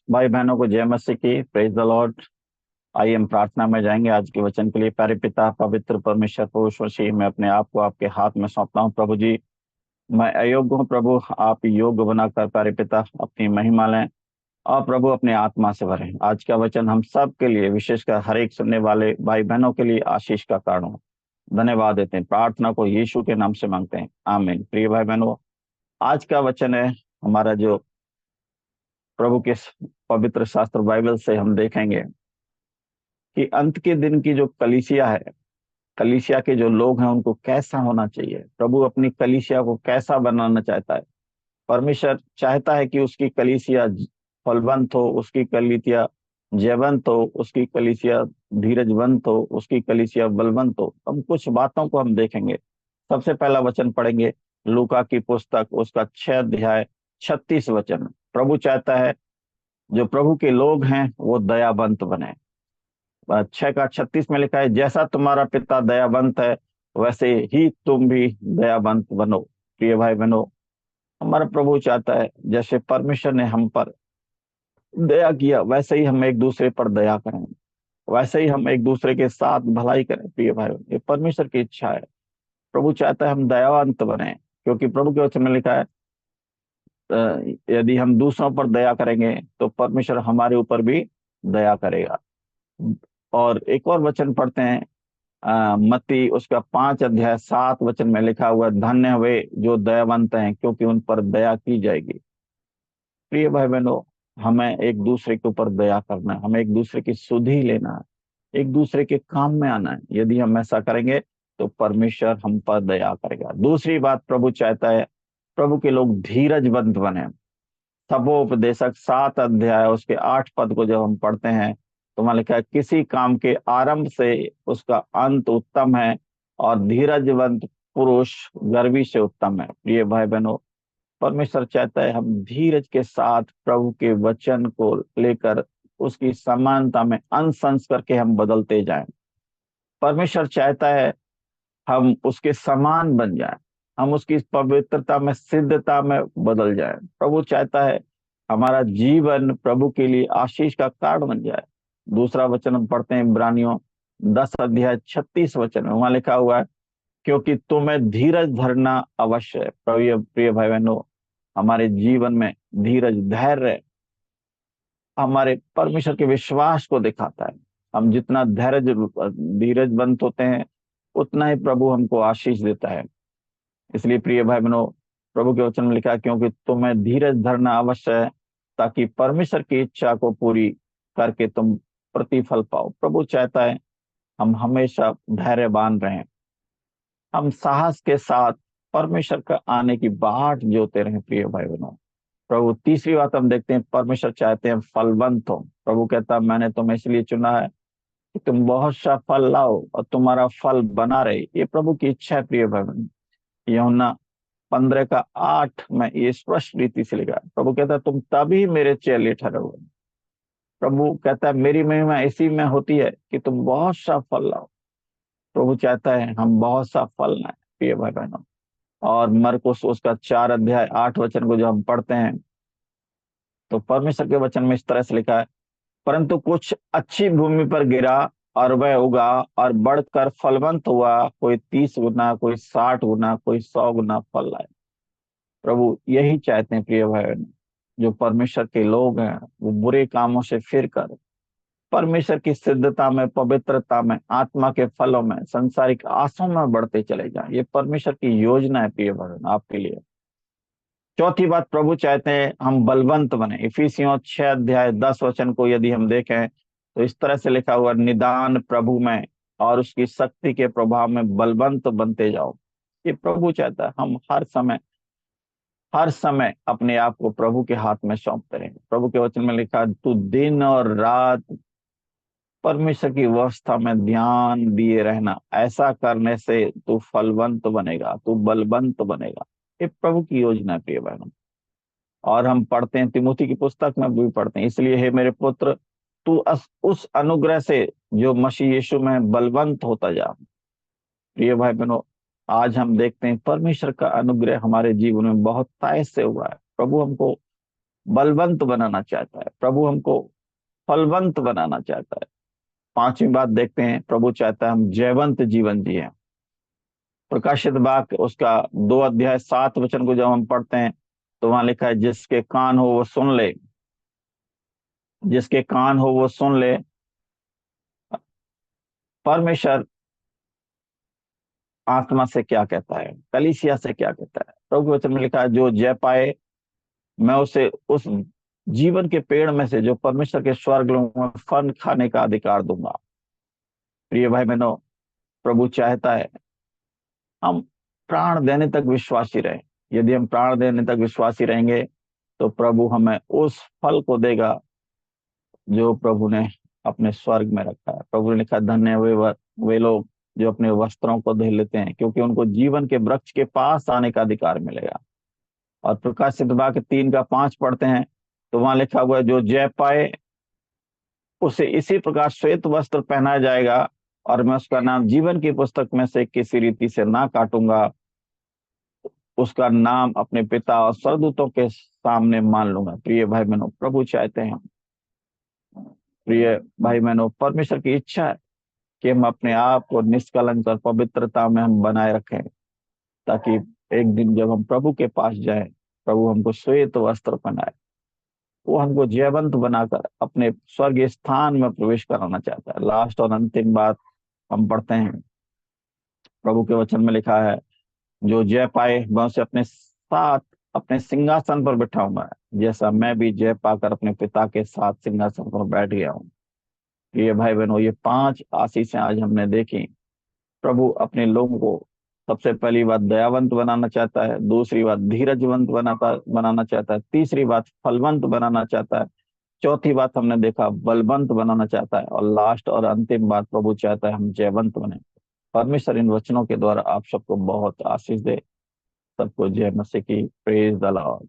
भाई बहनों को जय मसीह की, प्रेज द लॉर्ड। आइए हम प्रार्थना में जाएंगे आज के वचन के लिए। प्यारे पिता पवित्र परमेश्वर पुरुष मसीह, मैं अपने आप को आपके हाथ में सौंपता हूँ प्रभु जी। मैं अयोग्य हूँ प्रभु, आप योग्य बनाकर प्यारे पिता अपनी महिमा लें और प्रभु अपने आत्मा से भरें। आज का वचन हम सब के लिए, विशेषकर हर एक सुनने वाले भाई बहनों के लिए आशीष का कारण हो। धन्यवाद देते हैं, प्रार्थना को यीशु के नाम से मांगते हैं, आमीन। प्रिय भाई बहनों, आज का वचन है हमारा जो प्रभु के पवित्र शास्त्र बाइबल से हम देखेंगे कि अंत के दिन की जो कलीसिया है, कलीसिया के जो लोग हैं उनको कैसा होना चाहिए। प्रभु अपनी कलीसिया को कैसा बनाना चाहता है। परमेश्वर चाहता है कि उसकी कलीसिया फलवंत हो, उसकी कलीसिया जयवंत हो, उसकी कलीसिया धीरजवंत हो, उसकी कलीसिया बलवंत हो। हम कुछ बातों को हम देखेंगे। सबसे पहला वचन पढ़ेंगे लूका की पुस्तक, उसका 6 अध्याय 36 वचन। प्रभु चाहता है जो प्रभु के लोग हैं वो दयावंत बने। 6 का 36 में लिखा है, जैसा तुम्हारा पिता दयावंत है वैसे ही तुम भी दयावंत बनो। प्रिय भाई बहनों, हमारा प्रभु चाहता है जैसे परमेश्वर ने हम पर दया किया वैसे ही हम एक दूसरे पर दया करें, वैसे ही हम एक दूसरे के साथ भलाई करें। प्रिय भाई, ये परमेश्वर की इच्छा है। प्रभु चाहता है हम दयावंत बने, क्योंकि प्रभु के वचन में लिखा है यदि हम दूसरों पर दया करेंगे तो परमेश्वर हमारे ऊपर भी दया करेगा। और एक और वचन पढ़ते हैं, मत्ती उसका 5 अध्याय 7 वचन में लिखा हुआ, धन्य वे जो दयावंत हैं क्योंकि उन पर दया की जाएगी। प्रिय भाई बहनों, हमें एक दूसरे के ऊपर दया करना है, हमें एक दूसरे की सुधि लेना है, एक दूसरे के काम में आना है। यदि हम ऐसा करेंगे तो परमेश्वर हम पर दया करेगा। दूसरी बात प्रभु चाहता है प्रभु के लोग धीरजवंत बने। सबोपदेशक 7 अध्याय उसके 8 पद को जब हम पढ़ते हैं तो वहां लिखा है, किसी काम के आरंभ से उसका अंत उत्तम है और धीरजवंत पुरुष गर्वी से उत्तम है। प्रिय भाई बहनों, परमेश्वर चाहता है हम धीरज के साथ प्रभु के वचन को लेकर उसकी समानता में अंश करके हम बदलते जाएं। परमेश्वर चाहता है हम उसके समान बन जाएं, हम उसकी पवित्रता में, सिद्धता में बदल जाएं। प्रभु चाहता है हमारा जीवन प्रभु के लिए आशीष का कारण बन जाए। दूसरा वचन हम पढ़ते हैं इब्रानियों 10 अध्याय 36 वचन में, वहां लिखा हुआ है, क्योंकि तुम्हें धीरज धरना अवश्य है। प्रिय प्रिय भाई बहनों, हमारे जीवन में धीरज, धैर्य हमारे परमेश्वर के विश्वास को दिखाता है। हम जितना धैर्य धीरजवंत होते हैं उतना ही प्रभु हमको आशीष देता है। इसलिए प्रिय भाई बहनों, प्रभु के वचन में लिखा है, क्योंकि तुम्हें धीरज धरना अवश्य है ताकि परमेश्वर की इच्छा को पूरी करके तुम प्रतिफल पाओ। प्रभु चाहता है हम हमेशा धैर्यवान रहें, हम साहस के साथ परमेश्वर का आने की बाट जोते रहें। प्रिय भाई बहनों, प्रभु तीसरी बात हम देखते हैं, परमेश्वर चाहते हैं फलवंत हो। प्रभु कहता है मैंने तुम्हें इसलिए चुना है कि तुम बहुत सा फल लाओ और तुम्हारा फल बना रहे। ये प्रभु की इच्छा है। प्रिय भाई बहनों, यूहन्ना 15 का 8 में ये स्पष्ट रीति से लिखा है। प्रभु कहता है तुम तभी मेरे चेले ठहरोगे। प्रभु कहता है मेरी महिमा इसी में होती है कि तुम बहुत सा फल लाओ। प्रभु चाहता है हम बहुत सा फल लाएं। प्रिय भाई बहनों, और मरकुस उसका 4 अध्याय 8 वचन को जो हम पढ़ते हैं तो परमेश्वर के वचन में इस तरह से लिखा है, परंतु कुछ अच्छी भूमि पर गिरा और वह उगा और बढ़कर फलवंत हुआ, कोई 30 गुना, कोई 60 गुना, कोई 100 गुना फल लाए। प्रभु यही चाहते हैं प्रिय भाई बहन, जो परमेश्वर के लोग हैं वो बुरे कामों से फिर कर परमेश्वर की सिद्धता में, पवित्रता में, आत्मा के फलों में, संसारिक आशों में बढ़ते चले जाएं। ये परमेश्वर की योजना है प्रिय भाई बहन आपके लिए। चौथी बात, प्रभु चाहते हैं हम बलवंत बने। इफिसियों 6 अध्याय 10 वचन को यदि हम देखें तो इस तरह से लिखा हुआ, निदान प्रभु में और उसकी शक्ति के प्रभाव में बलवंत बनते जाओ। ये प्रभु चाहता है हम हर समय अपने आप को प्रभु के हाथ में सौंपते रहें। प्रभु के वचन में लिखा, तू दिन और रात परमेश्वर की व्यवस्था में ध्यान दिए रहना, ऐसा करने से तू फलवंत बनेगा, तू बलवंत बनेगा। ये प्रभु की योजना है प्रिय बहनों। और हम पढ़ते हैं तिमोथी की पुस्तक में भी पढ़ते हैं, इसलिए हे मेरे पुत्र तू उस अनुग्रह से जो मसीह यीशु में बलवंत होता जा। प्रिय भाई बहनों, आज हम देखते हैं परमेश्वर का अनुग्रह हमारे जीवन में बहुत तेज से हुआ है। प्रभु हमको बलवंत बनाना चाहता है, प्रभु हमको फलवंत बनाना चाहता है। पांचवी बात देखते हैं, प्रभु चाहता है हम जयवंत जीवन जिए। प्रकाशित वाक्य उसका 2 अध्याय 7 वचन को जब हम पढ़ते हैं तो वहां लिखा है, जिसके कान हो वो सुन ले, जिसके कान हो वो सुन ले। परमेश्वर आत्मा से क्या कहता है, कलीसिया से क्या कहता है। प्रभु के वचन में लिखा है, जो जय पाए मैं उसे उस जीवन के पेड़ में से, जो परमेश्वर के स्वर्ग में फल खाने का अधिकार दूंगा। प्रिय भाई बहनों, प्रभु चाहता है हम प्राण देने तक विश्वासी रहें। यदि हम प्राण देने तक विश्वासी रहेंगे तो प्रभु हमें उस फल को देगा जो प्रभु ने अपने स्वर्ग में रखा है। प्रभु ने लिखा, धन्य वे लोग जो अपने वस्त्रों को धो लेते हैं, क्योंकि उनको जीवन के वृक्ष के पास आने का अधिकार मिलेगा। और प्रकाशित वाक्य 3 का 5 पढ़ते हैं तो वहां लिखा हुआ है, जो जय पाए उसे इसी प्रकार श्वेत वस्त्र पहनाया जाएगा, और मैं उसका नाम जीवन की पुस्तक में से किसी रीति से ना काटूंगा, उसका नाम अपने पिता और स्वर्गदूतों के सामने मान लूंगा। प्रिय भाई बहनों, प्रभु चाहते हैं, प्रिय भाई बहनों, परमेश्वर की इच्छा है कि हम अपने आप को निष्कलंक और पवित्रता में हम बनाए रखें, ताकि एक दिन जब हम प्रभु के पास जाएं, प्रभु हमको श्वेत वस्त्र पहनाए। वो हमको जयवंत बनाकर अपने स्वर्गीय स्थान में प्रवेश कराना चाहता है। लास्ट और अंतिम बात हम पढ़ते हैं, प्रभु के वचन में लिखा है, जो जय पाए मैं उसे अपने साथ अपने सिंहासन पर बिठाऊंगा, जैसा मैं भी जय पाकर अपने पिता के साथ सिंहासन पर बैठ गया हूँ। ये भाई बहनों, ये 5 आशीषें आज हमने देखी। प्रभु अपने लोगों को सबसे पहली बात दयावंत बनाना चाहता है, दूसरी बात धीरजवंत बनाना चाहता है, तीसरी बात फलवंत बनाना चाहता है, चौथी बात हमने देखा बलवंत बनाना चाहता है, और लास्ट और अंतिम बात प्रभु चाहता है हम जयवंत बने। परमेश्वर इन वचनों के द्वारा आप सबको बहुत आशीष दे। सबको जय मसीह की। Praise the Lord.